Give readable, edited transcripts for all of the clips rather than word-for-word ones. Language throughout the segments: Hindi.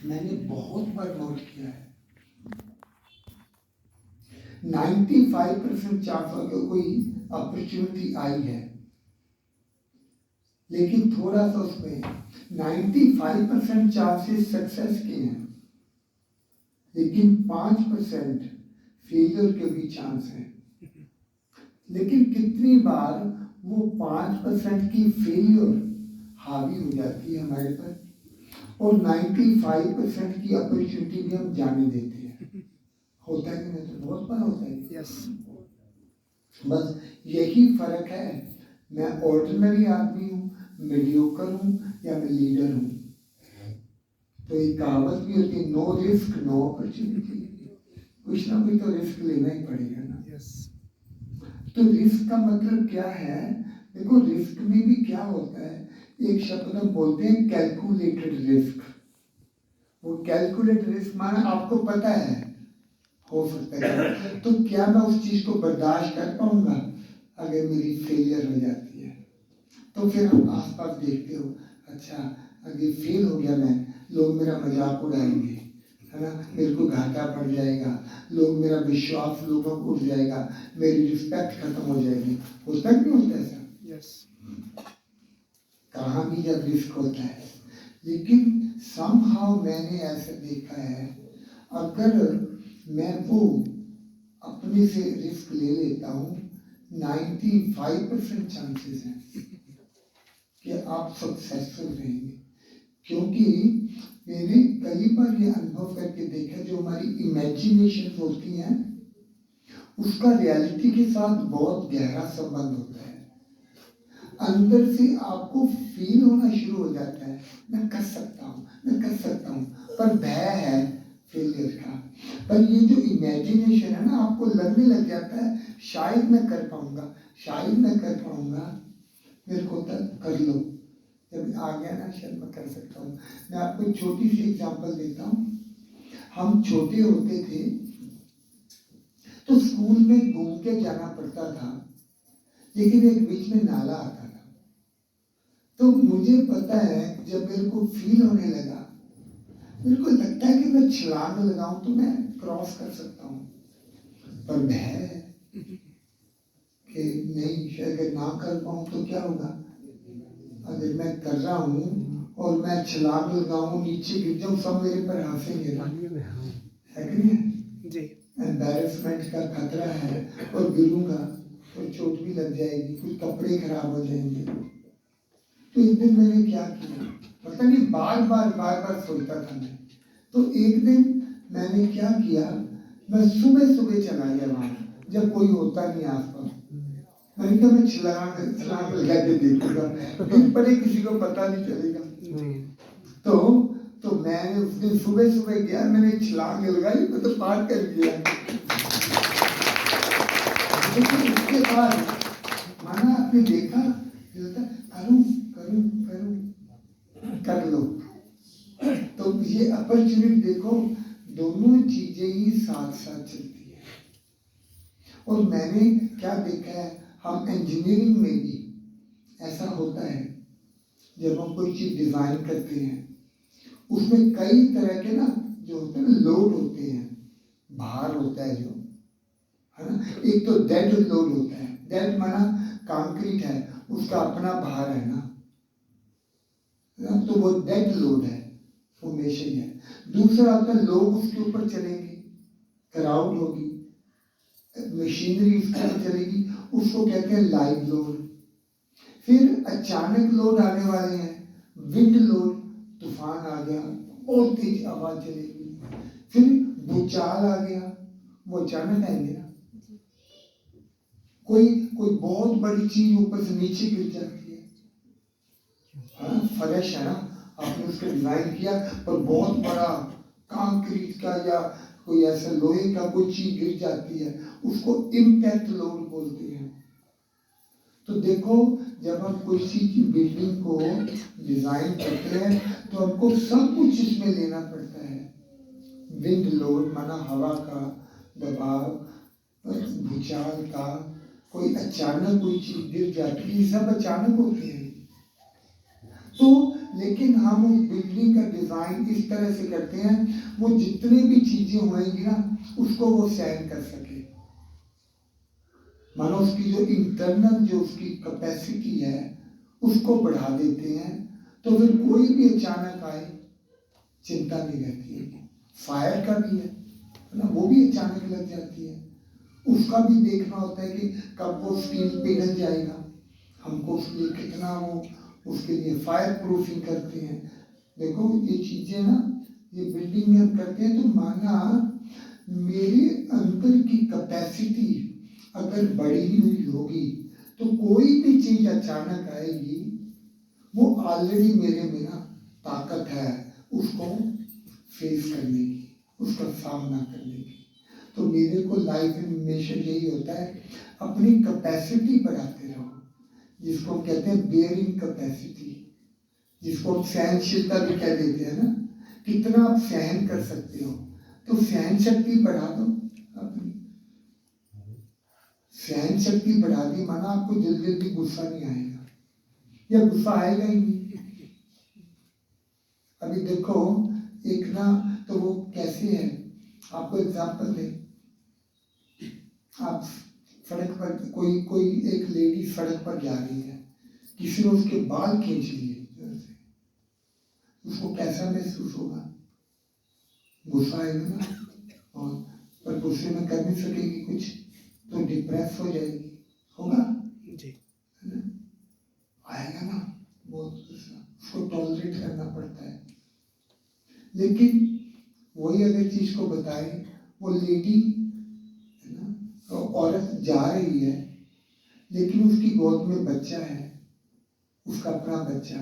मैंने बहुत बार नोट किया है 95% चांस अगर कोई अपॉर्चुनिटी आई है, लेकिन थोड़ा सा उसमें 95% चांसेस सक्सेस के हैं, लेकिन 5% फेलियर के भी चांस हैं। लेकिन कितनी बार वो 5% की फेलियर हावी हो जाती है हमारे पर, और 95% की अपॉर्चुनिटी भी हम जाने देते हैं। होता है कि नहीं? तो बहुत बार होता है। यस, बस यही फर्क है, मैं ऑर्डिनरी आदमी हूँ, मीडियोकर हूँ, या मैं लीडर हूँ। तो एक कहावत भी होती है, नो रिस्क नो अपॉर्चुनिटी। कुछ ना कुछ तो रिस्क लेना ही पड़ेगा ना। यस, तो रिस्क का मतलब क्या है? देखो, रिस्क में भी क्या होता है, एक शब्द हम बोलते हैं कैलकुलेटेड रिस्क। वो कैलकुलेटेड रिस्क माना आपको पता है हो सकता है, तो क्या मैं उस चीज को बर्दाश्त कर पाऊंगा अगर मेरी फेलियर हो जाती है? तो फिर हम आसपास देखते हो, अच्छा अगर फेल हो गया मैं, लोग मेरा मजाक उड़ाएंगे, है ना, मेरे को घाटा पड़ जाएगा, लोग मेरा विश्वास लोगों को उठ जाएगा, मेरी रिस्पेक्ट खत्म हो जाएगी। होता नहीं होता ऐसा? यस, कहाँ भी जब रिस्क होता है, लेकिन समहाउ मैंने ऐसा देखा है, अगर मैं वो अपने से रिस्क ले लेता हूँ, 95% चांसेस हैं कि आप सक्सेसफुल रहेंगे। क्योंकि मैंने कई बार ये अनुभव करके देखा, जो हमारी इमेजिनेशन होती हैं उसका रियलिटी के साथ बहुत गहरा संबंध होता है। अंदर से आपको फील होना शुरू हो जाता है, मैं कर सकता हूँ, मैं कर सकता हूँ, पर भय है फेलियर का। पर ये जो इमेजिनेशन है ना, आपको लगने लग जाता है शायद मैं कर पाऊंगा, शायद मैं कर पाऊंगा, मेरे को तक कर लो, जब आ गया ना शायद मैं कर सकता हूँ। मैं आपको एक छोटी सी एग्जांपल देता हूँ। हम छोटे होते थे तो स्कूल में घूम के जाना पड़ता था, लेकिन एक बीच में नाला आता था। तो मुझे पता है जब मेरे को फील होने लगा, मेरे को लगता है कि मैं छलांग लगाऊं तो मैं क्रॉस कर सकता हूँ, पर भय है कि नहीं, शायद अगर ना कर पाऊँ तो क्या होगा। अगर मैं कर रहा हूँ और मैं छलांग लगाऊं, नीचे गिर जाऊं, सब मेरे पर हंसेंगे ना, है कि नहीं जी, एम्बैरेसमेंट का खतरा है, और गिरूंगा तो चोट भी लग जाएगी, कुछ कपड़े खराब हो जाएंगे। तो एक दिन मैंने क्या किया, पता नहीं, बार बार सोचता था मैं। तो एक दिन मैंने क्या किया, मैं सुबह सुबह चला गया वहां, जब कोई होता नहीं आसपास। मैंने कहा मैं छलांग लगा के देखूंगा, दिन पड़े किसी को पता नहीं चलेगा। तो मैंने उस दिन सुबह सुबह गया, मैंने छलांग लगाई, मैं तो पार कर गया। लेकिन उसके बाद माना आपने देखा, करूं करूं करूं, कर लो। तो ये अपॉर्चुनिटी देखो, दोनों चीजें ही साथ साथ चलती है। और मैंने क्या देखा है, हम इंजीनियरिंग में भी ऐसा होता है, जब हम कोई चीज डिजाइन करते हैं, उसमें कई तरह के ना जो होते हैं लोड होते हैं, भार होता है जो, है ना। एक तो डेड लोड होता है, डेड माना कंक्रीट है, उसका अपना भार है ना, तो वो डेड लोड है, फॉर्मेशन है। दूसरा होता है लोग उसके ऊपर चलेंगे, क्राउड होगी, मशीनरी उसके ऊपर चलेगी, उसको कहते हैं लाइव लोड। फिर अचानक लोड आने वाले हैं, विंड लोड, तूफान आ गया और तेज आवाज चलेगी। फिर भूचाल आ गया, वो अचानक आएंगे ना, कोई कोई बहुत बड़ी चीज ऊपर से नीचे गिर जाती है, फर्श है ना, आपने उसका डिजाइन किया, पर बहुत बड़ा कंक्रीट का या कोई ऐसा लोहे का कोई चीज गिर जाती है, उसको इम्पैक्ट लोड बोलते हैं। तो देखो, जब हम कोई सी बिल्डिंग को डिजाइन करते हैं तो हमको सब कुछ इसमें लेना पड़ता है। विंड लोड माना हवा का दबाव, भूचाल का, कोई अचानक कोई चीज गिर जाती है, सब अचानक होती है। तो लेकिन हम उस बिल्डिंग का डिजाइन इस तरह से करते हैं वो जितनी भी चीजें होंगी ना उसको वो सहन कर सके। मानो उसकी जो इंटरनल जो उसकी कैपेसिटी है उसको बढ़ा देते हैं, तो फिर कोई भी अचानक आए चिंता नहीं रहती है। फायर का भी है ना, वो भी अचानक लग जाती है, उसका भी देखना होता है कि कब वो स्टील पिघल जाएगा, हमको उसके लिए कितना वो उसके लिए फायर प्रूफिंग करते हैं। देखो ये चीजें ना ये बिल्डिंग में हम करते हैं, तो माना मेरे अंदर की कैपेसिटी अगर बढ़ी हुई होगी तो कोई भी चीज अचानक आएगी वो ऑलरेडी मेरे में ना ताकत है उसको फेस करने की, उसका सामना करने की। तो मेरे को लाइफ में हमेशा यही होता है, अपनी कैपेसिटी बढ़ाते रहो, जिसको कहते हैं बेयरिंग कैपेसिटी, जिसको सहनशीलता भी कह देते हैं ना, कितना आप सहन कर सकते हो। तो सहन शक्ति बढ़ा दो अपनी, सहन शक्ति बढ़ा दी माना आपको जल्दी जल्दी गुस्सा नहीं आएगा या गुस्सा आएगा ही नहीं। अभी देखो एक ना तो वो कैसे है, आपको एग्जांपल दे, आप सड़क पर कोई कोई एक लेडी सड़क पर जा रही है, किसी ने उसके बाल खींच लिए, उसको कैसा महसूस होगा? गुस्सा आएगा ना, और पर गुस्से में कर नहीं सकेगी कुछ तो डिप्रेस हो जाएगी, होगा जी, आएगा ना बहुत गुस्सा, उसको टॉलरेट करना पड़ता है। लेकिन वही अगर चीज को बताए, वो लेडी है ना, तो औरत जा रही है लेकिन उसकी गोद में बच्चा है, उसका अपना बच्चा,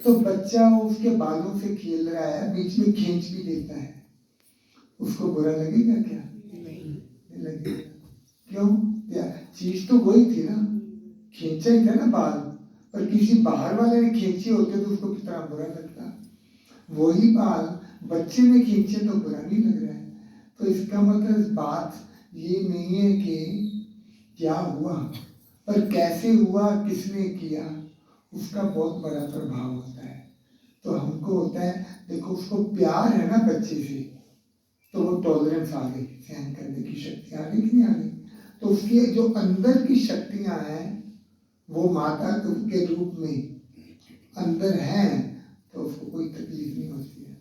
तो बच्चा उसके बालों से खेल रहा है, बीच में खींच भी देता है, उसको बुरा लगेगा क्या? नहीं लगेगा। क्यों? चीज तो वही थी ना, खींचा ही था ना बाल, पर किसी बाहर वाले ने खींचे होते तो उसको कितना बुरा लगता। वही बाल बच्चे ने खींचे तो बुरा नहीं लग रहा है। तो इसका मतलब बात ये नहीं है कि क्या हुआ, पर कैसे हुआ, किसने किया, उसका बहुत बड़ा प्रभाव होता है। तो हमको होता है, देखो उसको प्यार है ना बच्चे से, तो वो टॉलरेंस आ गई, सहन करने की शक्ति आ गई कि नहीं आ गई? तो उसकी जो अंदर की शक्तियां हैं वो माता के रूप में अंदर हैं, तो उसको कोई तकलीफ नहीं होती है।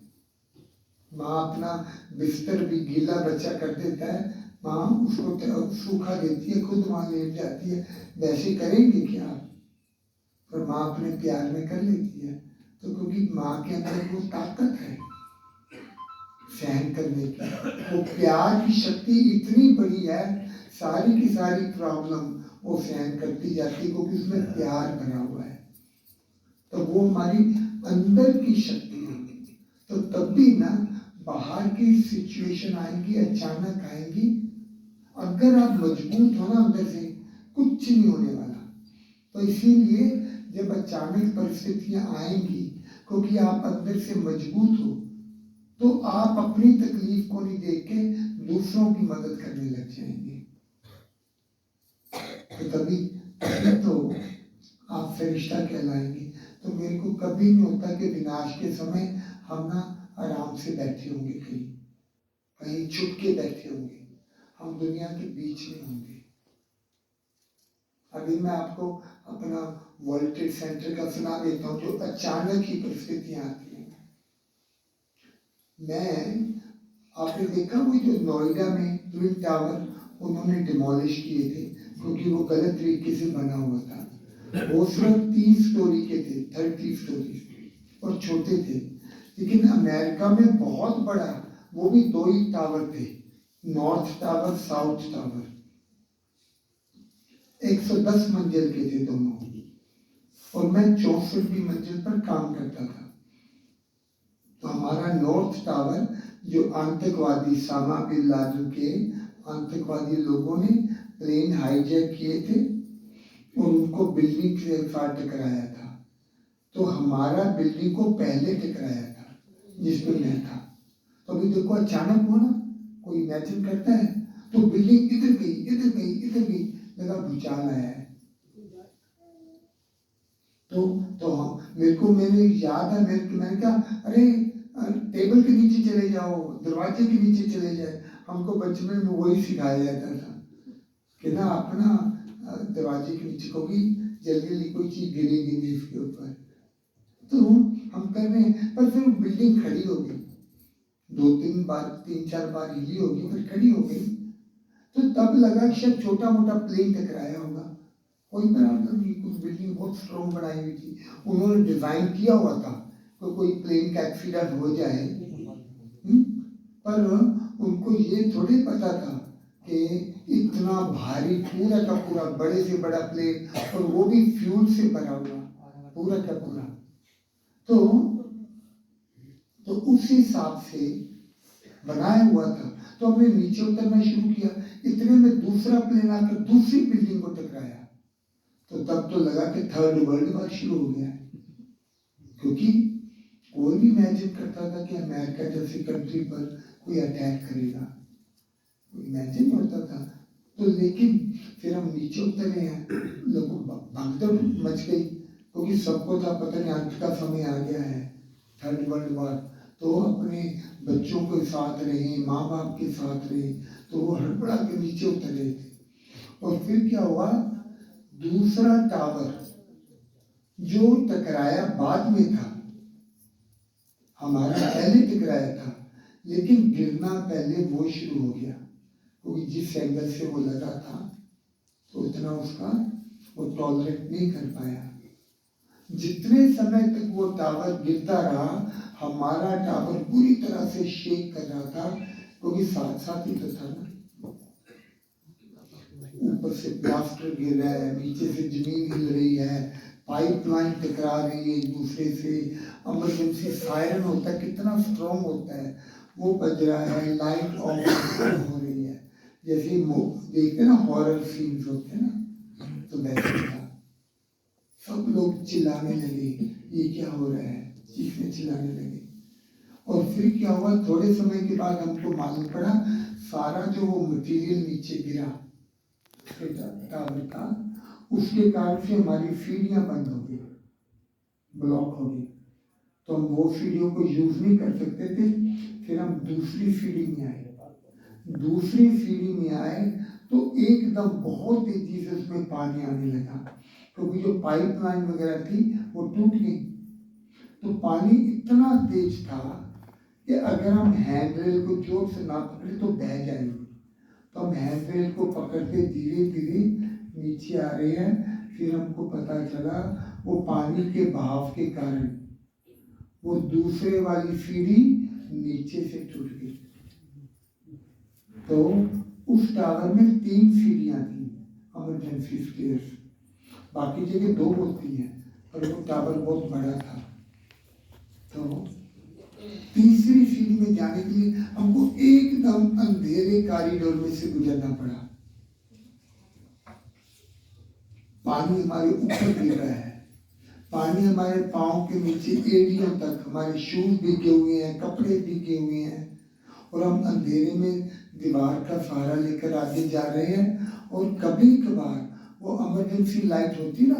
माँ अपना बिस्तर भी गीला बच्चा कर देता है, माँ उसको सूखा देती है, खुद वहां लेट जाती है, वैसे करेंगे क्या? पर माँ अपने प्यार में कर लेती है, तो क्योंकि माँ के अंदर वो ताकत है सहन करने की, वो प्यार की शक्ति इतनी बड़ी है, सारी की सारी प्रॉब्लम वो सहन करती जाती है क्योंकि उसमें प्यार भरा हुआ है। तो वो हमारी अंदर की शक्ति है। तो तब भी ना बाहर की सिचुएशन आएंगी, अचानक आएंगी, अगर आप मजबूत हो ना अंदर से, कुछ नहीं होने वाला। तो इसीलिए जब अचानक परिस्थितियां आएंगी, क्योंकि आप अंदर से मजबूत हो, तो आप अपनी तकलीफ को नहीं देख के दूसरों की मदद करने लग जाएंगे। तो तभी तो आप फरिश्ता कहलाएंगे। तो मेरे को कभी नहीं होता कि विनाश के समय हम ना आराम से बैठे होंगे, कहीं कहीं छुप के बैठे होंगे, हम दुनिया के बीच में होंगे। अभी मैं आपको अपना वर्ल्ड ट्रेड सेंटर का सुना देता हूँ, जो अचानक ही परिस्थितियां आती हैं। आपने देखा वो जो नोएडा में ट्विन टावर उन्होंने डिमोलिश किए थे क्योंकि वो गलत तरीके से बना हुआ था। वो सिर्फ 3 स्टोरी के थे, 30 स्टोरी, और छोटे थे। लेकिन अमेरिका में बहुत बड़ा, वो भी 2 ही टावर थे, नॉर्थ टावर, साउथ टावर, 110 मंजिल के थे दोनों, और मैं 64वीं मंजिल पर काम करता था। तो हमारा नॉर्थ टावर जो आतंकवादी सामा बिन लादेन के आतंकवादी लोगों ने प्लेन हाईजैक किए थे और उनको बिल्डिंग के साथ टकराया था, तो हमारा बिल्डिंग को पहले टकराया था जिसमें मैं था। तो अभी देखो अचानक हुआ ना, कोई इमेजिन करता है, तो बिल्डिंग इधर गई, इधर गई, इधर गई, लगा भूचाल आया है। मेरे को मेरे याद है, मैंने कहा अरे टेबल के नीचे चले जाओ, दरवाजे के नीचे चले जाए। हमको बचपन में वही सिखाया जाता था कि ना अपना दरवाजे के नीचे, क्योंकि जल्दी जल्दी कोई चीज गिरेगी नहीं उसके ऊपर। तो हम कर रहे हैं, पर फिर बिल्डिंग खड़ी हो गई, 3-4 बार हिली होगी, फिर खड़ी हो गई। तो तब लगा कि शायद छोटा मोटा प्लेन टकराया होगा, कोई बराबर नहीं। कुछ बिल्डिंग बहुत स्ट्रॉन्ग बनाई हुई थी, उन्होंने डिजाइन किया हुआ था तो कोई प्लेन का एक्सीडेंट हो जाए। पर उनको ये थोड़ी पता था कि इतना भारी पूरा का पूरा बड़े से बड़ा प्लेन, और वो भी फ्यूल से भरा हुआ पूरा का पूरा। तो उस हिसाब से बनाया हुआ था। तो हमने नीचे उतरना शुरू किया, इतने में दूसरा प्लेन आकर दूसरी बिल्डिंग को टकराया। तो तब तो लगा कि थर्ड वर्ल्ड वॉर शुरू हो गया, क्योंकि कोई भी इमेजिन करता था कि अमेरिका जैसी कंट्री पर कोई अटैक करेगा, इमेजिन करता था। तो लेकिन फिर हम नीचे उतरे हैं, लोगों भगदड़ मच गई, क्योंकि सबको था पता नहीं अंत का समय आ गया है, थर्ड वर्ल्ड वॉर। तो अपने बच्चों के साथ रहे, माँ बाप के साथ रहे, तो वो हड़बड़ा के नीचे उतर रहे थे। और फिर क्या हुआ, दूसरा टावर जो टकराया बाद में था, हमारा पहले टकराया था, लेकिन गिरना पहले वो शुरू हो गया, क्योंकि जिस एंगल से वो लगा था तो इतना उसका वो टॉलरेट नहीं कर पाया। जितने समय तक वो टावर गिरता रहा, हमारा टावर पूरी तरह से शेक कर रहा था, क्योंकि साथ साथ ही तो था ना, ऊपर से प्लास्टर गिर रहा है, नीचे से जमीन हिल रही है, पाइपलाइन टकरा रही है एक दूसरे से, इमरजेंसी सायरन होता है, कितना स्ट्रॉन्ग होता है, वो बज रहा है, लाइट ऑफ हो रही है, जैसे देखते ना हॉरर सीन्स होते हैं ना, तो वैसे था। सब लोग चिल्लाने लगे, ये क्या हो रहा है, चीखने चिल्लाने लगे। और फिर क्या हुआ, थोड़े समय के बाद हमको मालूम पड़ा सारा जो वो मटेरियल नीचे गिरा टावर का, उसके कारण से हमारी सीढ़ियां बंद हो गई, ब्लॉक हो गई। तो हम वो सीढ़ियों को यूज नहीं कर सकते थे। फिर हम दूसरी सीढ़ी में आए, दूसरी सीढ़ी में आए तो एकदम बहुत तेजी से उसमें पानी आने लगा, क्योंकि जो पाइपलाइन वगैरह थी वो टूट गई। तो पानी इतना तेज था कि अगर हम हैंडरेल को जोर से ना पकड़े तो बह जाएंगे। तो हम हैंडरेल को पकड़ते धीरे धीरे नीचे आ रहे हैं। फिर हमको पता चला वो पानी के बहाव के कारण वो दूसरे वाली सीढ़ी नीचे से टूट गई। तो उस टावर में 3 सीढ़ियां थी इमरजेंसी स्टेयर्स, बाकी जगह 2 होती हैं, पर वो टावर बहुत बड़ा था। तो तीसरी सीढ़ी में जाने के लिए हमको एकदम अंधेरे कॉरिडोर में से गुजरना पड़ा। पानी हमारे ऊपर गिर रहा है, पानी हमारे पाँव के नीचे एड़ियों तक, हमारे शूज भीगे हुए हैं, कपड़े भीगे हुए हैं, और हम अंधेरे में दीवार का सहारा लेकर आगे जा रहे हैं। और कभी कभार वो इमरजेंसी लाइट होती ना,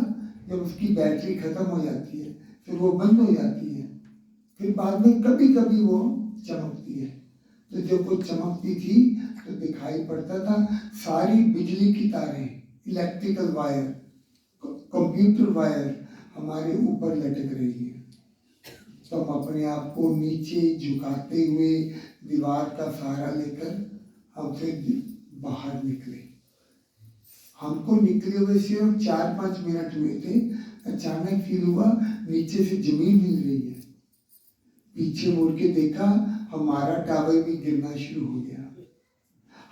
जब उसकी बैटरी खत्म हो जाती है फिर वो बंद हो जाती है, फिर बाद में कभी कभी वो चमकती है। तो जब वो चमकती थी तो दिखाई पड़ता था सारी बिजली की तारें, इलेक्ट्रिकल वायर, कंप्यूटर वायर हमारे ऊपर लटक रही है। तो हम अपने आप को नीचे झुकाते हुए दीवार का सहारा लेकर हम फिर बाहर निकले। हमको निकले हुए सिर्फ 4-5 मिनट हुए थे, अचानक फील हुआ नीचे से जमीन हिल रही है। पीछे मुड़ के देखा, हमारा टावर भी गिरना शुरू हो गया।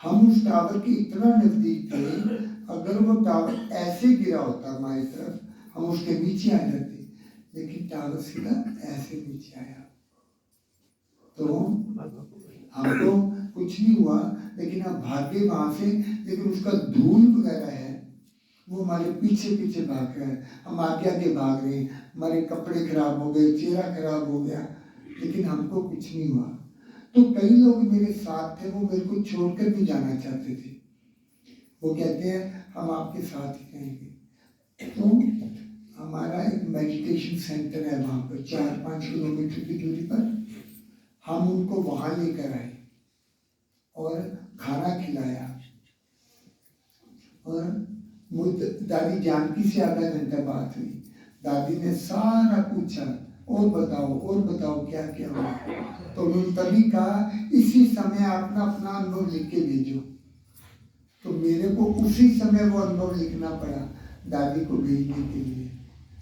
हम उस टावर के इतना नजदीक थे, अगर वो टावर ऐसे गिरा होता हमारी तरफ, हम उसके नीचे आ जाते, लेकिन टावर सीधा ऐसे नीचे आया। तो हमको कुछ नहीं हुआ, लेकिन हम भागे वहां से, लेकिन उसका धूल वगैरह है वो हमारे पीछे पीछे भाग रहा है, हम आगे आगे भाग रहे हैं, हमारे कपड़े खराब हो गए, चेहरा खराब हो गया, लेकिन हमको कुछ नहीं हुआ। तो कई लोग मेरे साथ थे, वो मेरे को छोड़कर भी जाना चाहते थे, वो कहते हैं हम आपके साथ ही रहेंगे। तो हमारा एक मेडिटेशन सेंटर है वहाँ पर 4-5 किलोमीटर की दूरी पर। हम उनको वहाँ लेकर आए और खाना खिलाया और दादी जानकी से आधा घंटा बात हुई। दादी ने सारा पूछा और बताओ क्या क्या हुआ। तो उन्होंने तभी कहा इसी समय अपना अपना अनुभव लिख के भेजो। तो मेरे को उसी समय वो अनुभव लिखना पड़ा दादी को भेजने के लिए।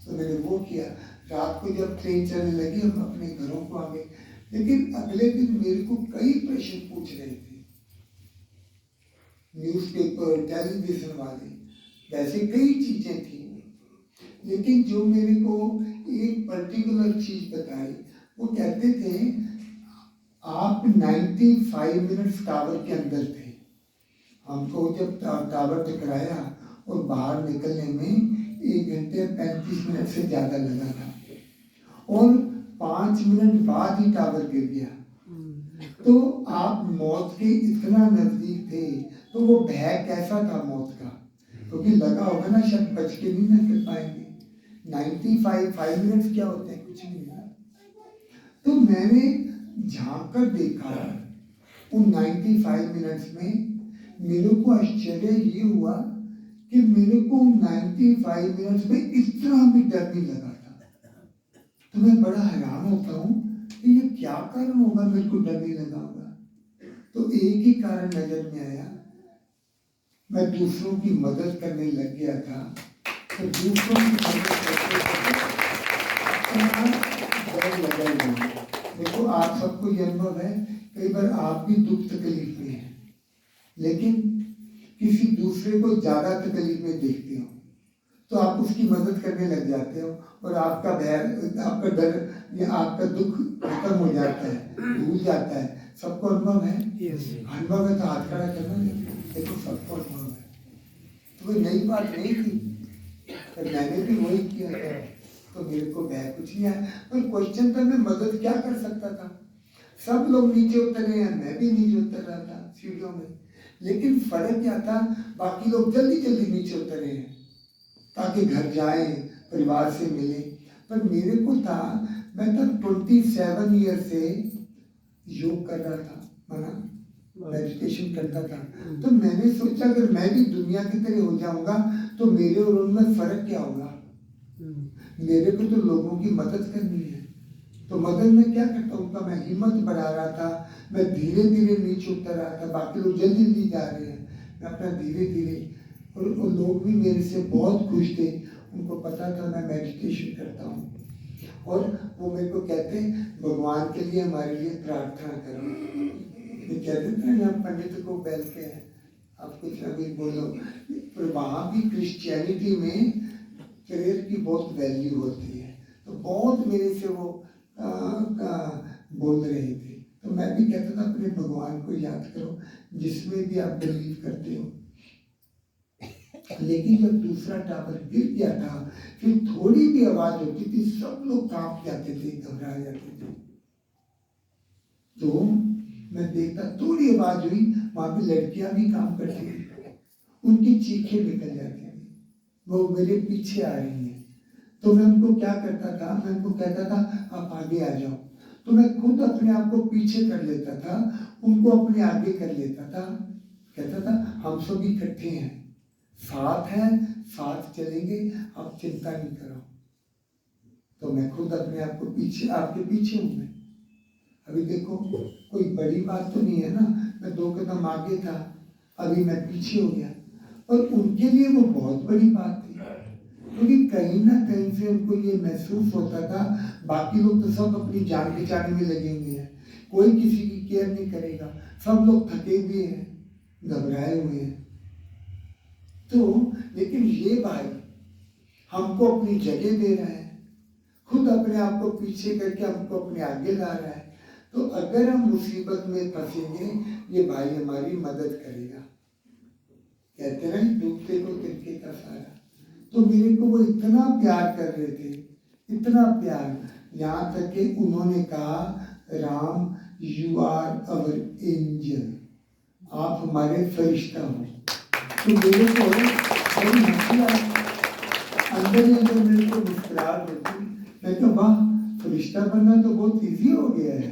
तो मैंने वो किया। रात को जब ट्रेन चलने लगी हम अपने घरों को आ गए। लेकिन अगले दिन मेरे को कई प्रश्न पूछ रहे थे, न्यूज़पेपर टेलीविजन वाले, वैसे कई चीजें थी। लेकिन जो मेरे को एक पर्टिकुलर चीज बताई, वो कहते थे आप 95 मिनट्स टावर के अंदर थे। हमको जब टावर टकराया और बाहर निकलने में 1 घंटे 35 मिनट से ज्यादा लगा था और 5 मिनट बाद ही टावर गिर गया। तो आप मौत के इतना नजदीक थे, तो वो भय कैसा था मौत का? क्योंकि लगा होगा ना शायद बच के नहीं निकल पाएंगे। 95 मिनट्स क्या होते हैं, कुछ नहीं है। तो मैंने झांक कर देखा उन 95 मिनट्स में। मेरे को आश्चर्य ये हुआ कि मेरे को 95 मिनट्स में इतना भी डर नहीं लगा था। तो मैं बड़ा हैरान होता हूँ कि ये क्या कारण होगा मेरे को डर नहीं लगा होगा। तो एक ही कारण नजर में आया, मैं दूसरों की मदद करने लग गया था। तो दूसरों की मदद करते डर लगा नहीं। देखो आप सबको ये अनुभव है, कई बार आप भी दुख तकलीफ में हैं, लेकिन किसी दूसरे को ज्यादा तकलीफ में देखते हो तो आप उसकी मदद करने लग जाते हो और आपका भय, आपका डर या आपका दुख खत्म हो जाता है, भूल जाता है। सबको अनुभव है? अनुभव है तो हाथ खड़ा करना। देखो सबको अनुभव है, तो कोई नई बात नहीं थी। तो मैंने भी वही किया था, तो मेरे को भय कुछ नहीं आया। पर क्वेश्चन था मैं मदद क्या कर सकता था? सब लोग नीचे उतर रहे हैं, मैं भी नीचे उतर रहा था सीढ़ियों में। लेकिन फर्क क्या था, बाकी लोग जल्दी जल्दी नीचे उतर रहे हैं ताकि घर जाएं, परिवार से मिले। पर मेरे को था, मैं तब 27 ईयर से योग कर रहा था, माना मेडिटेशन करता था। तो मैंने सोचा अगर मैं भी दुनिया की तरह हो जाऊंगा तो मेरे और उनमें फर्क क्या होगा? मेरे को तो लोगों की मदद करनी है। तो मदद में क्या करता हूँ, मैं हिम्मत बढ़ा रहा था, मैं धीरे धीरे नीचे उतर रहा था। बाकी लोग जल्दी जल्दी जा रहे हैं, मैं अपना धीरे धीरे। और लोग भी मेरे से बहुत खुश थे, उनको पता था मैं मेडिटेशन करता हूँ। और वो मेरे को कहते भगवान के लिए हमारे लिए प्रार्थना करो। मैं कहते थे ना पंडित को बैल के आप कुछ अभी बोलो। पर वहाँ भी क्रिश्चियनिटी में प्रेयर की बहुत वैल्यू होती है। तो बहुत मेरे से वो बोल रहे थे। तो मैं भी कहता था अपने भगवान को याद करो जिसमें भी आप बिलीव करते हो। लेकिन जब दूसरा टावर गिर गया था, फिर थोड़ी भी आवाज होती थी सब लोग कांप जाते थे, घबरा जाते थे। तो मैं देखता थोड़ी आवाज हुई, वहां पे लड़कियां भी काम करती थी, उनकी चीखें निकल जाती थी, वो मेरे पीछे आ रही है। तो मैं उनको क्या करता था, मैं उनको कहता था आप आगे आ जाओ। तो मैं खुद अपने आप को पीछे कर लेता था, उनको अपने आगे कर लेता था। कहता था हम सब इकट्ठे हैं, साथ हैं, साथ चलेंगे, आप चिंता नहीं करो। तो मैं खुद अपने आप को पीछे, आपके पीछे हूं मैं। अभी देखो कोई बड़ी बात तो नहीं है ना, मैं 2 कदम आगे था, अभी मैं पीछे हो गया। और उनके लिए वो बहुत बड़ी बात थी, क्योंकि कहीं ना कहीं से उनको ये महसूस होता था बाकी लोग तो सब अपनी जान बचाने में लगे हुए हैं, कोई किसी की केयर नहीं करेगा, सब लोग थके हुए हैं, घबराए हुए हैं। तो लेकिन ये भाई हमको अपनी जगह दे रहा है, खुद अपने आप को पीछे करके हमको अपने आगे ला रहा है। तो अगर हम मुसीबत में फंसेंगे, ये भाई हमारी मदद करेगा। कहते ना डूबते को तिनके का सहारा। तो मेरे को वो इतना प्यार कर रहे थे, इतना प्यार, यहाँ तक कि उन्होंने कहा Ram you are our angel, आप हमारे फरिश्ता हो। तो मेरे को बड़ी हंसी आई, अंदर ही अंदर मेरे को मुस्कुराहट होती, मैं तो वाह, फरिश्ता बनना तो बहुत इजी हो गया है।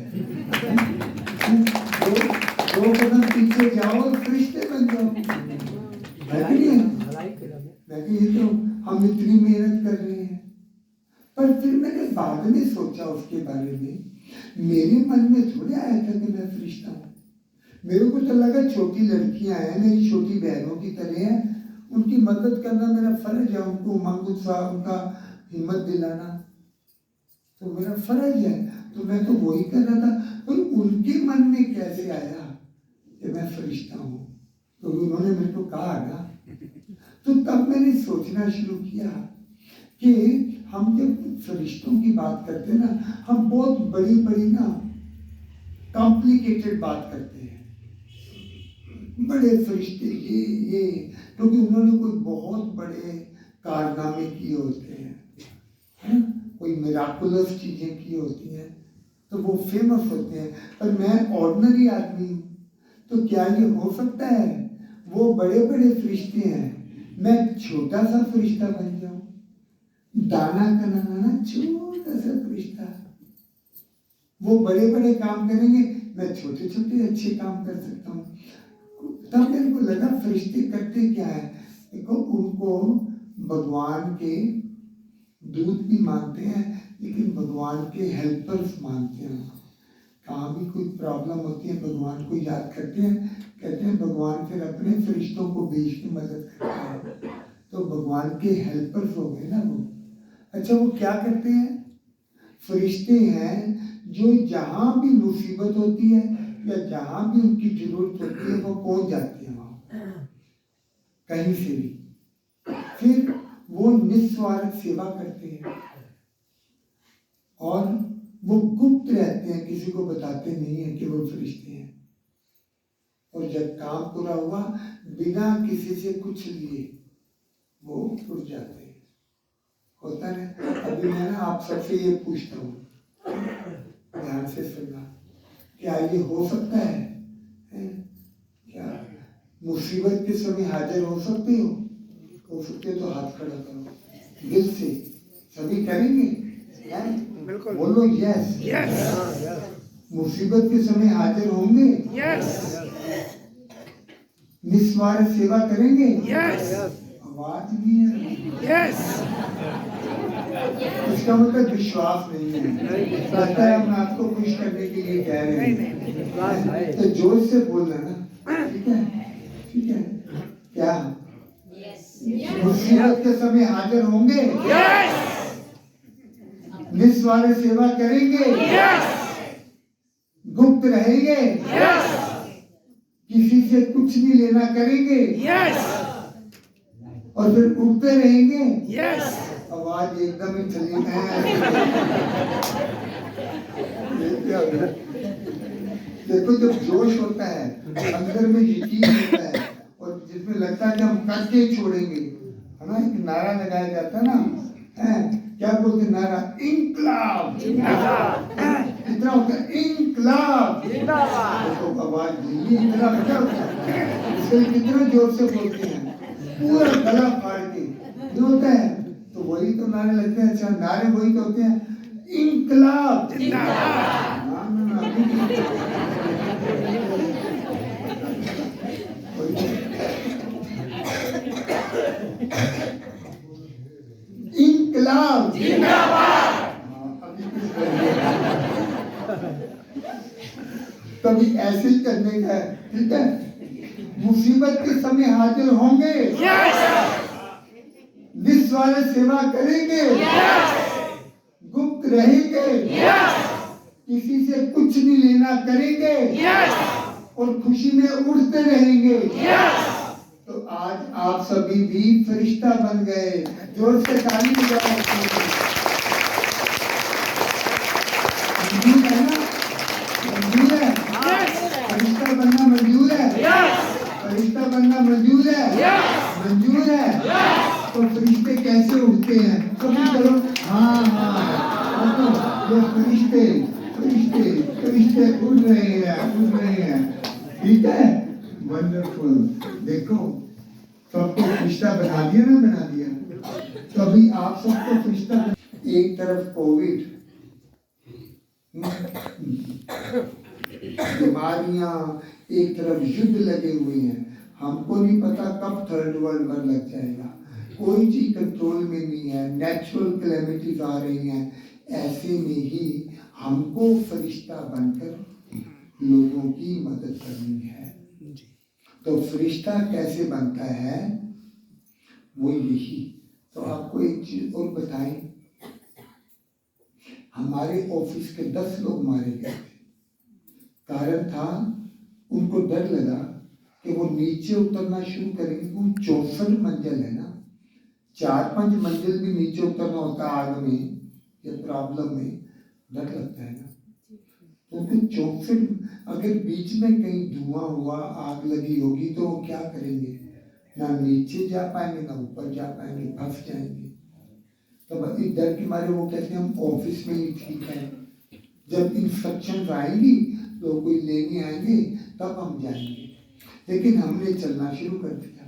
दो कदम पीछे जाओ और फरिश्ते बन जाओ। मैं ये तो हम इतनी मेहनत कर रहे हैं। पर फिर मैंने बाद में सोचा उसके बारे में, मेरे मन में थोड़ा आया था कि मैं फरिश्ता हूँ। मेरे को तो लगा छोटी लड़कियां हैं, मेरी छोटी बहनों की तरह है, उनकी मदद करना मेरा फर्ज है, उनको उमंग उत्साह, उनका हिम्मत दिलाना तो मेरा फर्ज है। तो मैं तो वही कर रहा था, पर उनके मन में कैसे आया कि मैं फरिश्ता हूँ? तो उन्होंने मेरे को कहा ना, तो तब मैंने सोचना शुरू किया कि हम जब फरिश्तों की बात करते हैं ना, हम बहुत बड़ी बड़ी ना कॉम्प्लिकेटेड बात करते हैं, बड़े फरिश्ते ये, क्योंकि उन्होंने कोई बहुत बड़े कारनामे किए होते हैं, कोई मिराकुलस चीजें की होती हैं, तो वो फेमस होते हैं। पर मैं ऑर्डिनरी आदमी हूँ, तो क्या ये हो सकता है वो बड़े बड़े फरिश्ते हैं, मैं छोटा सा फरिश्ता बन जाऊं? दाना का नाना छोटा सा फरिश्ता, वो बड़े बड़े काम करेंगे, मैं छोटे छोटे अच्छे काम कर सकता हूँ। तब मेरे को लगा फरिश्ते करते क्या है, देखो उनको भगवान के दूत भी मानते हैं, लेकिन भगवान के हेल्पर्स मानते हैं। कहाँ भी कोई प्रॉब्लम होती है भगवान को याद करते हैं, कहते हैं भगवान फिर अपने फरिश्तों को भेज के मदद करते हैं, तो भगवान के हेल्पर्स हो गए ना वो। अच्छा, वो क्या करते हैं? फरिश्ते हैं जो जहाँ भी मुसीबत होती है या जहाँ भी उनकी जरूरत होती है वो पहुंच जाते हैं वहाँ, कहीं से भी। फिर वो निस्वार्थ सेवा करते हैं और वो गुप्त रहते हैं, किसी को बताते नहीं है कि वो फरिश्ते हैं। और जब काम पूरा हुआ, बिना किसी से कुछ लिए वो उठ जाते हैं। होता है। अभी मैं ना आप सबसे ये पूछता हूँ, ध्यान से सुनना, क्या ये हो सकता है? क्या मुसीबत के समय हाजिर हो सकते हो? हो सकते तो हाथ खड़ा करो दिल से, सभी करेंगे? बिल्कुल बोलो यस। यस। मुसीबत के समय हाजिर होंगे? यस। निस्वार्थ सेवा करेंगे? यस। आवाज नहीं है। यस। इसका मतलब विश्वास नहीं है, लगता है हम आपको खुश करने के लिए कह रहे हैं, तो जोर से बोलना ना, ठीक है? ठीक है? क्या मुसीबत के समय हाजिर होंगे? यस। निस्वार्थ सेवा करेंगे? यस। गुप्त रहेंगे? यस। किसी से कुछ नहीं लेना करेंगे? यस। और फिर उठते रहेंगे? यस। आवाज एकदम ही चली है। देखो, जब जोश होता है, अंदर में यकीन होता है और जिसमें लगता है कि हम करके छोड़ेंगे, है ना? एक नारा लगाया जाता है ना, क्या बोलते नारा? इंकलाब। कितना होता है? इंकलाब। तो आवाज धीमी, इतना बचा होता है, इसलिए कितना जोर से बोलते हैं, पूरा गला फाड़ के जो होता है, तो वही तो नारे लगते हैं। अच्छा, नारे वही तो होते हैं, इंकलाब। इंकलाब जिंदाबाद। कभी ऐसे ही करने का है, ठीक है? मुसीबत के समय हाजिर होंगे? यस। निस्वार्थ सेवा करेंगे? यस। गुप्त रहेंगे? यस। किसी से कुछ नहीं लेना करेंगे? यस। और खुशी में उड़ते रहेंगे? यस। तो आज आप सभी भी फरिश्ता बन गए। जोर से ताली बजाओ। मंजूर है ना? मंजूर है? फरिश्ता बनना मंजूर है? फरिश्ता बनना मंजूर है? मंजूर है? तो फरिश्ते कैसे उठते हैं? कभी करो हाँ हाँ, तो ये फरिश्ते फरिश्ते फरिश्ते उड़ रहे हैं, ठीक है? वंडरफुल। देखो, सबको फरिश्ता बना दिया ना, बना दिया। तो अभी आप सबको फरिश्ता एक तरफ कोविड, बीमारियां, एक तरफ युद्ध लगे हुए हैं। हमको नहीं पता कब थर्ड वर्ल्ड वॉर लग जाएगा, कोई चीज कंट्रोल में नहीं है, नेचुरल कैलेमिटीज आ रही हैं। ऐसे में ही हमको फरिश्ता बनकर लोगों की मदद करनी है। तो फरिश्ता कैसे बनता है, वो यही। तो आपको एक चीज और बताएं, हमारे ऑफिस के 10 लोग मारे गए थे। कारण था, उनको डर लगा कि वो नीचे उतरना शुरू करेंगे। वो 64 मंजिल है ना, 4-5 मंजिल भी नीचे उतरना होता है आग में या प्रॉब्लम में, डर लगता है ना। तो 64, अगर बीच में कहीं धुआं हुआ, आग लगी होगी, तो वो क्या करेंगे, ना नीचे जा पाएंगे ना ऊपर जा पाएंगे, फंस जाएंगे। तो इस डर के मारे वो कहते हैं हम ऑफिस में ही ठीक है, जब इंस्ट्रक्शन आएंगी तो कोई लेने आएंगे तब हम जाएंगे। लेकिन हमने चलना शुरू कर दिया,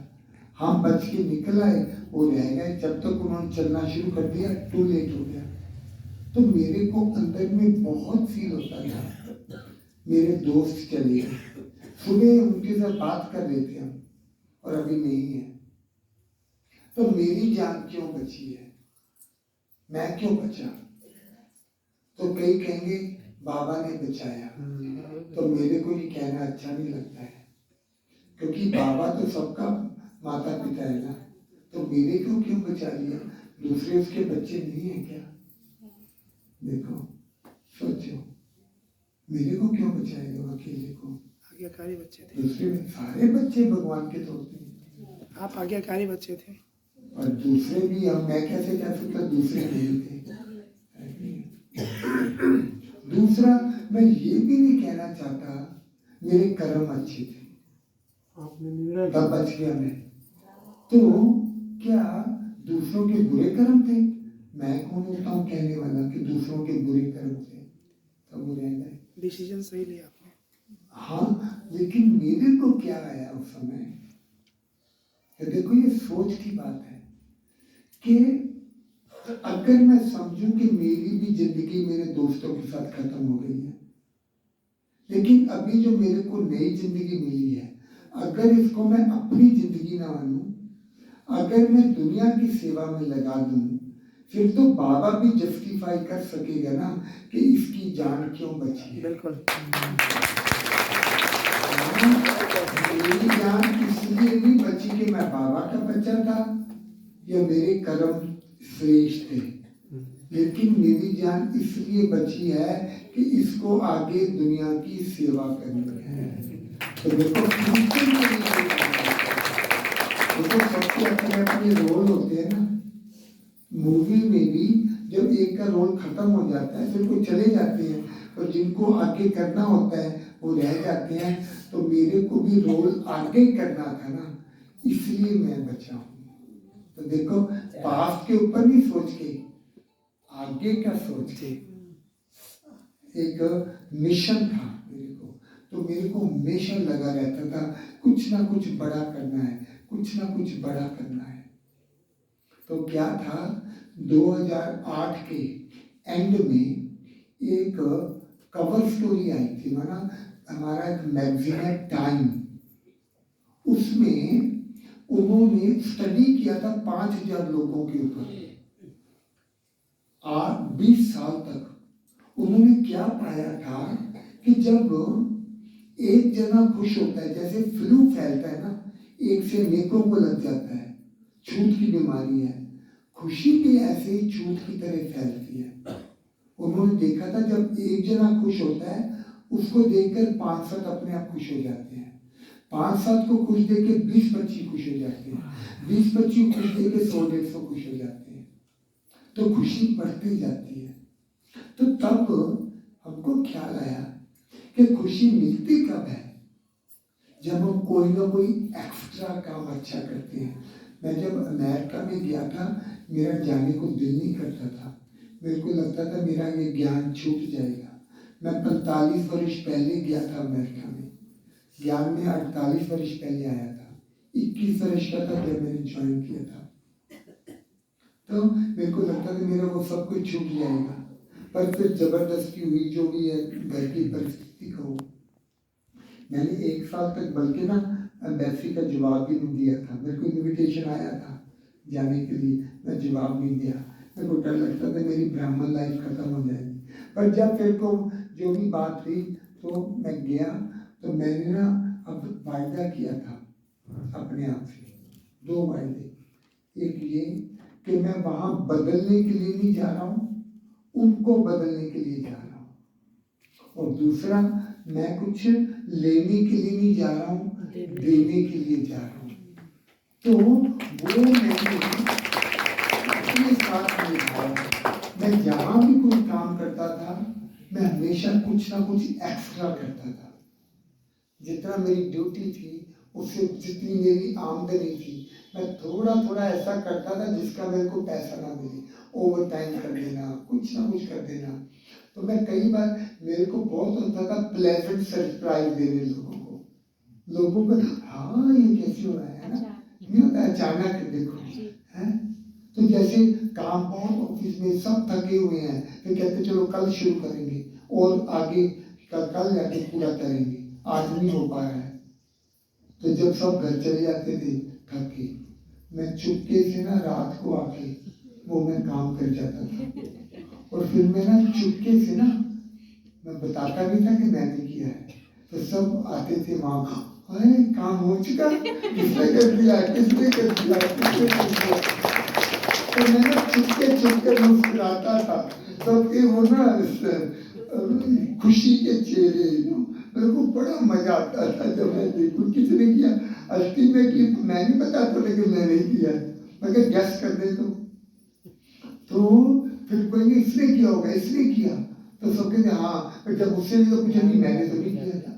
हम बच के निकल आए, वो रह गए। जब तक उन्होंने चलना शुरू कर दिया, टू लेट हो गया। तो मेरे को अंदर में बहुत फील होता था, मेरे दोस्त चले गए, सुबह उनके साथ बात कर रहे थे हम, और अभी नहीं है। तो मेरी जान क्यों बची है, मैं क्यों बचा? तो कई कहेंगे बाबा ने बचाया, तो मेरे को ये कहना अच्छा नहीं लगता है, क्योंकि बाबा तो सबका माता पिता है ना। तो मेरे को क्यों बचा लिया, दूसरे उसके बच्चे नहीं है क्या? देखो, सोचो, मेरे को क्यों बचाएगा अकेले को? आज्ञाकारी बच्चे थे, दूसरे में सारे बच्चे भगवान के दोस्त हैं। आप आज्ञाकारी बच्चे थे, और दूसरे भी, हम मैं कैसे कह सकता दूसरे नहीं थे। दूसरा, मैं ये भी नहीं कहना चाहता मेरे कर्म अच्छे थे, तब बच गया मैं। तो क्या दूसरों के बुरे कर्म थे? मैं कौन होता हूँ कहने वाला कि दूसरों के बुरे कर्म थे, तब वो रह गए। डिसीजन सही लिया आपने। हाँ, लेकिन मेरे को क्या आया उस समय, देखो ये सोच की बात है कि अगर मैं समझूं कि मेरी भी जिंदगी मेरे दोस्तों के साथ खत्म हो गई है, लेकिन अभी जो मेरे को नई जिंदगी मिली है, अगर इसको मैं अपनी जिंदगी ना मानूं, अगर मैं दुनिया की सेवा में लगा दूं, फिर तो बाबा भी जस्टिफाई कर सकेगा ना कि इसकी जान क्यों बची है। बिल्कुल, मेरी जान इसलिए नहीं बची कि मैं बाबा का बच्चा था या मेरे कर्म श्रेष्ठ थे, लेकिन मेरी जान इसलिए बची है कि इसको आगे दुनिया की सेवा करनी है। तो देखो, सबके अपने अपने रोल होते हैं ना। मूवी में भी जब एक का रोल खत्म हो जाता है, फिर कोई चले जाते हैं, और जिनको आगे करना होता है वो रह जाते हैं। तो मेरे को भी रोल आगे करना था ना, इसलिए मैं बचा हूँ। तो देखो, पास्ट के ऊपर नहीं सोच के, आगे का सोच के, एक मिशन था मेरे को। तो मेरे को हमेशा लगा रहता था कुछ ना कुछ बड़ा करना है, कुछ ना कुछ बड़ा करना है। तो क्या था, 2008 के एंड में एक कवर स्टोरी आई थी, माना हमारा एक मैगजीन है टाइम, उसमें उन्होंने स्टडी किया था 5000 लोगों के ऊपर, 20 साल तक। उन्होंने क्या पाया था कि जब एक जना खुश होता है, जैसे फ्लू फैलता है ना, एक से नेकों को लग जाता है, छूत की बीमारी है, खुशी भी ऐसे ही छूत की तरह फैलती है। उन्होंने देखा था जब एक जना खुश होता है, उसको देखकर 5-7 अपने आप खुश हो जाते हैं, 5-7 को खुश देख के 20-25 खुश हो जाते हैं, 20-25 खुश देख के 100-150 खुश हो जाते हैं। तो खुशी बढ़ती जाती है। तो तब हमको ख्याल आया कि खुशी मिलती कब है, जब हम कोई ना कोई एक्स्ट्रा काम अच्छा करते हैं। मैं जब अमेरिका में गया था, मेरा जाने को दिल नहीं करता था, मेरे को लगता था मेरा ये ज्ञान छूट जाएगा। मैं 45 वर्ष पहले गया था अमेरिका में, ज्ञान में 48 वर्ष पहले आया था, 21 वर्ष का था जब मैंने ज्वाइन किया था। तो तो मेरे को लगता था मेरा वो सब कुछ छूट जाएगा, पर फिर जबरदस्ती हुई, जो भी है घर की परिस्थिति को। मैंने 1 साल तक बल्कि ना एम्बेसी का जवाब भी नहीं दिया था। मेरे को इनविटेशन आया था जाने के लिए, मैं जवाब नहीं दिया। मेरे को डर लगता था मेरी ब्राह्मण लाइफ खत्म हो जाएगी। पर जब फिर को जो भी बात हुई तो मैं गया, तो मैंने ना अब वायदा किया था अपने आप से, 2 वायदे। एक ये कि मैं वहाँ बदलने के लिए नहीं जा रहा हूँ, उनको बदलने के लिए जा रहा हूँ। और दूसरा, मैं कुछ लेने के लिए नहीं जा रहा हूँ, देने के लिए जा रहा हूँ। तो वो मैंने अपने साथ निभाया। मैं जहाँ भी कोई काम करता था, मैं हमेशा कुछ ना कुछ एक्स्ट्रा करता था। जितना मेरी ड्यूटी थी, उससे जितनी मेरी आमदनी थी, मैं थोड़ा थोड़ा ऐसा करता था जिसका मेरे को पैसा ना मिले। ओवर टाइम कर देना, कुछ ना कुछ कर देना। तो मैं कई बार, मेरे को बहुत होता था प्लेजेंट सरप्राइज देने लोगों को, हाँ ये कैसे हो रहा है ना, नहीं होता अचानक देखो है। तो जैसे काम बहुत, ऑफिस में सब थके हुए हैं, फिर कहते चलो कल शुरू करेंगे और आगे कल जाके पूरा करेंगे, आज नहीं हो पा रहा है। तो जब सब घर चले जाते थे थक के, मैं चुपके से ना रात को आके वो मैं काम कर जाता था। और फिर मैं ना चुपके से ना, मैं बताता नहीं था कि मैंने किया है। तो सब आते थे वहाँ, अरे काम हो चुका, किसने कर दिया, किसने कर दिया, किसने कर दिया। तो मैं ना चुपके मुस्कुराता था। सबके वो ना खुशी के चेहरे, मेरे को बड़ा मजा आता था जब मैं देखूं किसने किया। अल्टीमेटली मैं नहीं बताता था कि मैंने किया, मगर गेस कर दे तो फिर कोई इसने किया होगा, इसने किया, तो सब कहते हाँ। फिर जब उससे भी तो पूछा नहीं, मैंने तो नहीं किया था।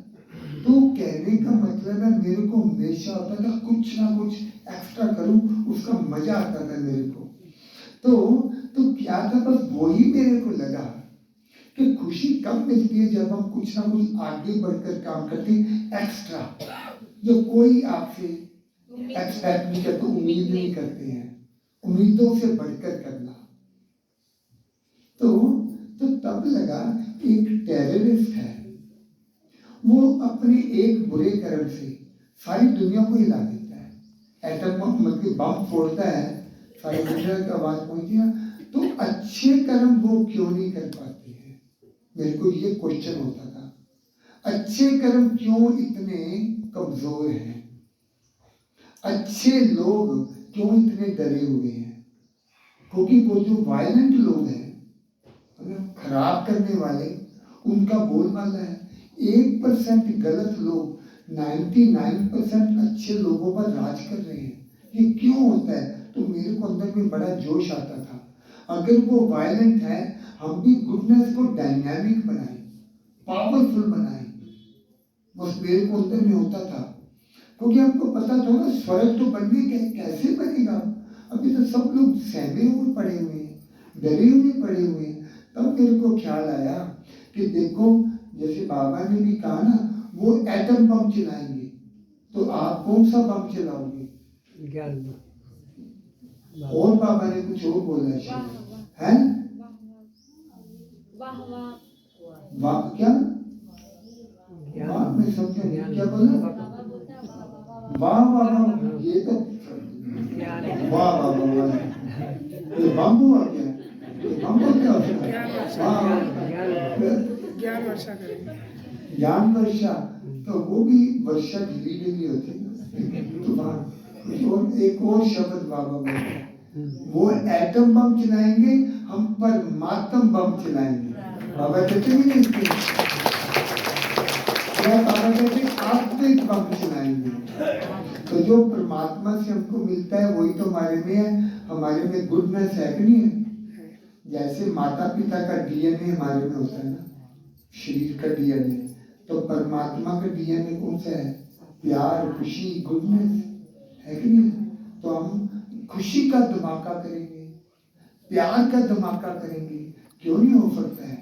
तो कहने का मतलब है, मेरे को हमेशा आता था कुछ ना कुछ एक्स्ट्रा करूं, उसका मजा आता था मेरे को। तो क्या था, बस वही मेरे को लगा कि खुशी कब मिलती है जब हम कुछ ना कुछ आगे बढ़कर काम करते हैं एक्स्ट्रा, जो कोई आपसे एक्सपेक्ट नहीं करते, उम्मीद नहीं करते हैं, उम्मीदों से बढ़कर करना। तो तब लगा एक टेररिस्ट है, वो अपने एक बुरे कर्म से सारी दुनिया को हिला देता है। एटम बम मतलब बम फोड़ता है, सारी दुनिया की आवाज पहुंची है, तो अच्छे कर्म वो क्यों नहीं कर पाते हैं? मेरे को ये क्वेश्चन होता था, अच्छे कर्म क्यों इतने कमजोर हैं? अच्छे लोग क्यों इतने डरे हुए हैं? क्योंकि वो जो वायलेंट लोग हैं, खराब करने वाले, उनका बोलबाला है। 1% गलत लोग 99% अच्छे लोगों पर राज कर रहे हैं। ये क्यों होता है? तो मेरे को अंदर में बड़ा जोश आता था, अगर वो वायलेंट है, हम भी गुडनेस को डायनामिक बनाए, पावरफुल बनाए। बस मेरे को अंदर में होता था, क्योंकि आपको पता था ना स्वर्ग तो बनने कैसे बनेगा। अभी तो सब लोग सहमे हुए पड़े हुए हैं, डरे हुए पड़े हुए हैं। तब मेरे को ख्याल आया कि देखो, जैसे बाबा ने भी कहा ना, वो एटम बम चलाएंगे, तो आप कौन सा बम चलाओगे? और बाबा ने कुछ और बोला है, वाह क्या वाह, मैं समझा नहीं क्या बोला। वाह वाह वाह, ये तो वाह वाह वाह, ये बम हुआ क्या? बम हो क्या? ज्ञान वर्षा करेंगे। ज्ञान वर्षा, तो वो भी वर्षा ढीली ढीली होती है तूफान। और एक और शब्द बाबा बोलते, वो एटम बम चलाएंगे, हम परमात्म बम चलाएंगे। बाबा कहते भी नहीं, बाबा कहते आत्मिक बम चलाएंगे। तो जो परमात्मा से हमको मिलता है वही तो हमारे में है। हमारे में गुडनेस है कि नहीं है? जैसे माता पिता का डीएनए हमारे में होता है ना, शरीर का डीएनए, तो परमात्मा का डीएनए कौन सा है? प्यार, खुशी, गुडनेस है कि नहीं? तो हम खुशी का धमाका करेंगे, प्यार का धमाका करेंगे, क्यों नहीं हो सकता है?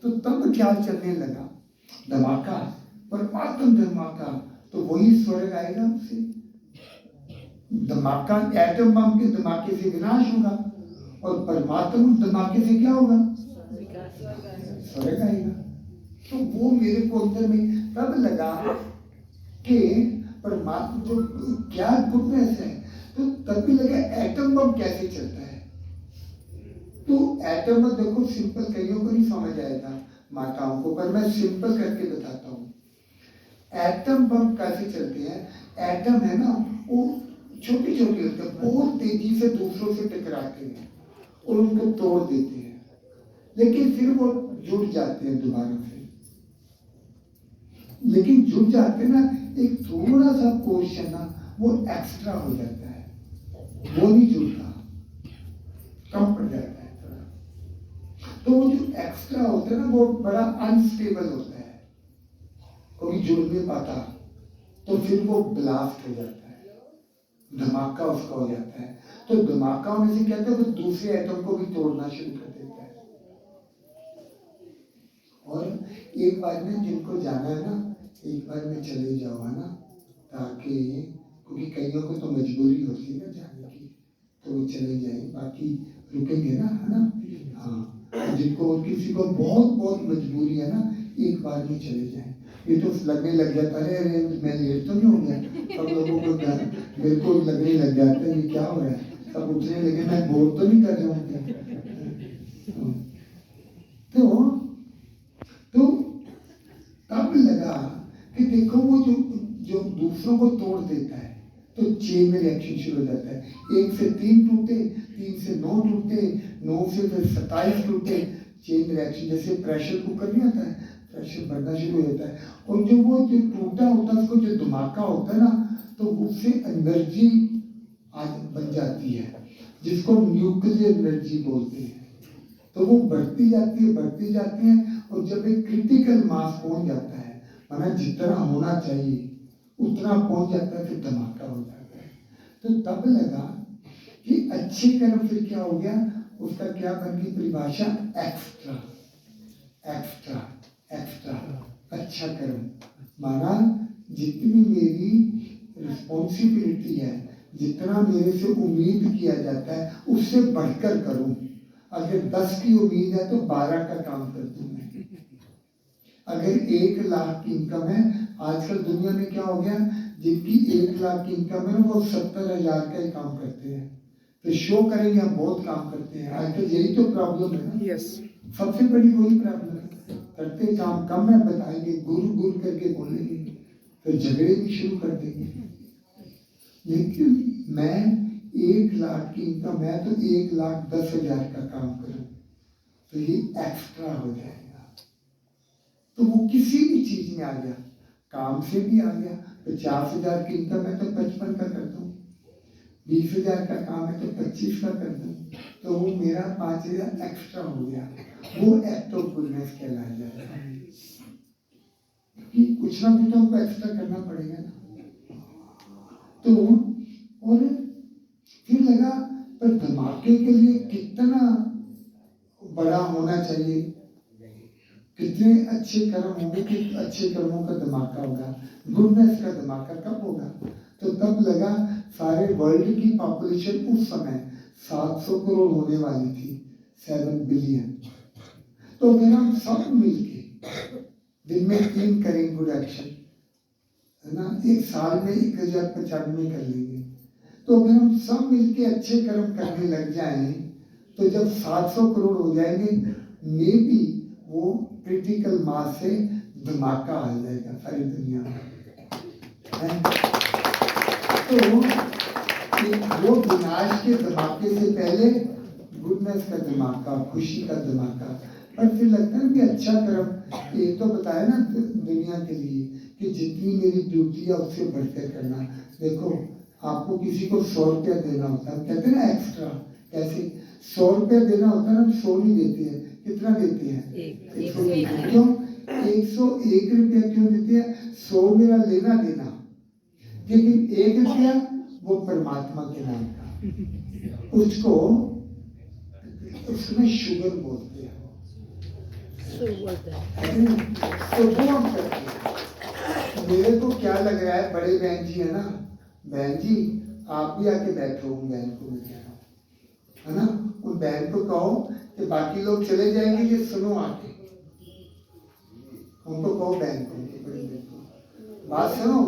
तो तब ख्याल चलने लगा, धमाका, परमात्मा धमाका, तो वही स्वर्ग आएगा हमसे। धमाका एटम बम के धमाके से विनाश होगा, और परमात्मा धमाके से क्या होगा? स्वर्ग आएगा। तो वो मेरे को अंदर में तब लगा कि परमात्मा जो क्या गुडनेस है, तो तब भी लगा एटम बम कैसे चलता है। तो एटम बम देखो सिंपल, कईयों को नहीं समझ आएगा माताओं को, पर मैं सिंपल करके बताता हूँ। एटम बम कैसे चलते हैं? एटम है ना, वो छोटे छोटे होते हैं, बहुत तेजी से दूसरों से टकराते हैं और उनको तोड़ देते हैं, लेकिन फिर वो जुड़ जाते हैं दोबारा से। लेकिन जुड़ जाते ना, एक थोड़ा सा पोर्शन ना वो एक्स्ट्रा हो जाता है, वो नहीं जुड़ता, कम पड़ जाता है थोड़ा। तो वो जो एक्स्ट्रा होता है ना, वो बड़ा अनस्टेबल होता है, कभी जुड़ नहीं पाता, तो फिर वो ब्लास्ट हो जाता है, धमाका उसका हो जाता है। तो धमाका होने से क्या होता है, वो दूसरे एटम को भी तोड़ना शुरू कर देता है। और एक बार में जिनको जाना है ना, एक बार में चले जाओ, है ना, ताकि क्योंकि कईयों को तो मजबूरी होती है ना जाने की, तो वो चले जाए, बाकी रुकेंगे ना, है ना। हाँ, जिनको किसी को बहुत बहुत मजबूरी है ना, एक बार में चले जाए। ये तो लगने लग जाता है, अरे मैं लेट तो नहीं हो गया, सब लोगों को मेरे को लगने लग जाता है ये क्या हो रहा है, सब उठने लगे, मैं बोर तो नहीं कर रहा हूँ क्या। तो तब लगा कि देखो वो जो दूसरों को तोड़ देता है, तो चेन में रिएक्शन शुरू हो जाता है। 1 से 3 टूटे, 3 से 9 टूटे, 9 से फिर 27 टूटे, चेन रिएक्शन। जैसे प्रेशर कुकर नहीं आता है, प्रेशर बढ़ना शुरू हो जाता है, और जो वो जो टूटा होता है उसको जो धमाका होता है ना, तो उससे एनर्जी बन जाती है, जिसको न्यूक्लियर एनर्जी बोलते हैं। तो वो बढ़ती जाती है, और जब एक क्रिटिकल मास पहुंच जाता है, माना जितना होना चाहिए उतना पहुंच जाता है, फिर धमाका हो जाता है। तो तब लगा कि अच्छे कर्म फिर क्या हो गया, उसका क्या बन गई परिभाषा, एक्स्ट्रा एक्स्ट्रा एक्स्ट्रा, अच्छा कर्म। माना जितनी मेरी रिस्पॉन्सिबिलिटी है, जितना मेरे से उम्मीद किया जाता है, उससे बढ़कर करूं। अगर 10 की उम्मीद है तो 12 का काम कर दूं मैं। अगर 1 लाख की इनकम है, आजकल दुनिया में क्या हो गया, जिनकी 1 लाख की इनकम है वो 70,000 का ही काम करते हैं। तो शो करेंगे हम बहुत काम करते हैं, आजकल यही तो प्रॉब्लम है ना। यस, सबसे बड़ी वही प्रॉब्लम है, करते काम कम है, बताएंगे गुरु करके बोलेंगे, तो झगड़े भी शुरू कर देंगे। लेकिन मैं 1 लाख की इनकम है तो 1,10,000 का काम करूं, तो ये एक्स्ट्रा हो जाएगा। तो वो किसी भी चीज में आ गया, काम से भी आ गया। 50,000 की इनकम है तो 55 का कर दूं, 20,000 का काम है तो 25 का कर दूं, तो वो मेरा 5,000 एक्स्ट्रा हो गया। वो एक्ट ऑफ गुडनेस कहलाया जाएगा, कि कुछ ना कुछ तो हमको एक्स्ट्रा करना पड़ेगा ना। तो और फिर लगा, पर धमाके के लिए कितना बड़ा होना चाहिए, कितने अच्छे कर्म होंगे कि अच्छे कर्मों का धमाका होगा, गुडनेस का धमाका कब होगा। तो तब लगा सारे वर्ल्ड की पॉपुलेशन उस समय 700 करोड़ होने वाली थी, 7 बिलियन। तो अगर हम सब मिलके दिन में 3 करें गुड एक्शन, है ना, एक साल में 1095 कर लेंगे। तो अगर हम सब मिलके अच्छे कर्म करने लग जाएं, तो जब 700 करोड़ हो जाएंगे, मे भी वो क्रिटिकल मास से धमाका आ जाएगा सारी दुनिया में। तो वो विनाश के धमाके से पहले गुडनेस का धमाका, खुशी का धमाका। पर फिर लगता है कि अच्छा कर्म, ये तो बताया ना दुनिया के लिए कि जितनी मेरी ड्यूटी है उससे बढ़कर करना। देखो आपको किसी को 100 रुपया देना होता है, कहते हैं ना एक्स्ट्रा, कैसे 100 रुपया देना होता है ना, 100 नहीं देते हैं, कितना देते हैं, 101। क्यों 101 रुपया क्यों देते हैं? 100 मेरा लेना देना, लेकिन 1 रुपया वो परमात्मा के नाम का, उसको उसमें शुगर बोलते हैं। तो वो हम करते हैं। मेरे को क्या लग रहा है, बड़े बहन जी है ना, बहन जी आप भी आके बैठो, बहन को मैं कह रहा हूँ, है ना, उन बहन को कहो कि बाकी लोग चले जाएंगे, ये सुनो आके, उनको कहो बहन को, बड़ी बहन को, बात सुनो,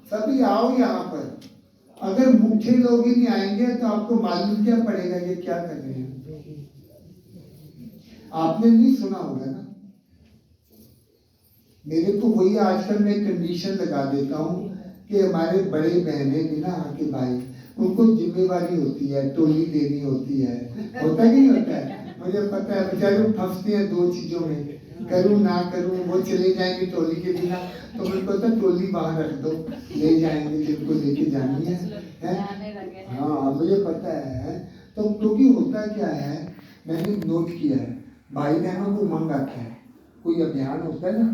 सभी आओ यहाँ पर। अगर मुख्य लोग ही नहीं आएंगे तो आपको मालूम क्या पड़ेगा ये क्या कर रहे हैं। आपने नहीं सुना होगा ना, मेरे को वही आजकल मैं कंडीशन लगा देता हूँ कि हमारे बड़े बहने भी ना, आके भाई, उनको जिम्मेवारी होती है, टोली देनी होती है, होता ही नहीं होता है, मुझे पता है। बेचारे फंसते हैं दो चीजों में, करूं ना करूं, वो चले जाएंगे टोली के बिना, तो मुझे पता टोली बाहर रख दो, ले जाएंगे जिनको लेके जानी है? हाँ मुझे पता है। तो क्योंकि होता क्या है, मैंने नोट किया है, भाई बहनों को मंग आता है, कोई अभियान होता है ना,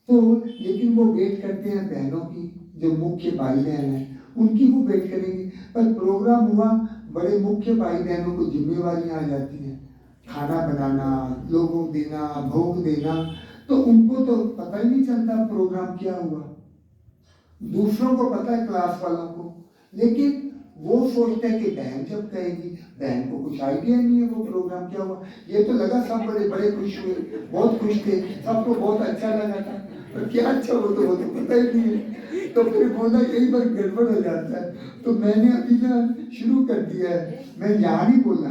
तो लेकिन वो वेट करते हैं बहनों की, जो मुख्य भाई बहन है उनकी वो वेट करेंगे। पर प्रोग्राम हुआ, बड़े मुख्य भाई बहनों को जिम्मेवारियां आ जाती हैं, खाना बनाना, लोगों को देना, भोग देना, तो उनको तो पता ही नहीं चलता प्रोग्राम क्या हुआ। दूसरों को पता है, क्लास वालों को, लेकिन वो सोचते हैं कि बहन जब कहेगी, बहन को कुछ आइडिया नहीं है वो प्रोग्राम क्या हुआ। ये तो लगा सब बड़े बड़े खुश हुए, बहुत खुश थे, सबको बहुत अच्छा लगा था, पर क्या अच्छा हो तो वो तो पता ही नहीं है। तो फिर बोला यही बार गड़बड़ हो जाता है। तो मैंने अभी ना शुरू कर दिया है, मैं यहाँ नहीं बोला,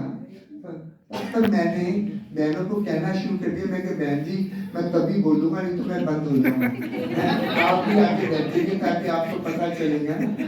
पर मैंने बहनों को कहना शुरू कर दिया, मैं बहन जी मैं तभी बोलूंगा, नहीं तो मैं बंद हो जाऊंगा, आप भी आके बैठेंगे ताकि आपको पता चलेगा।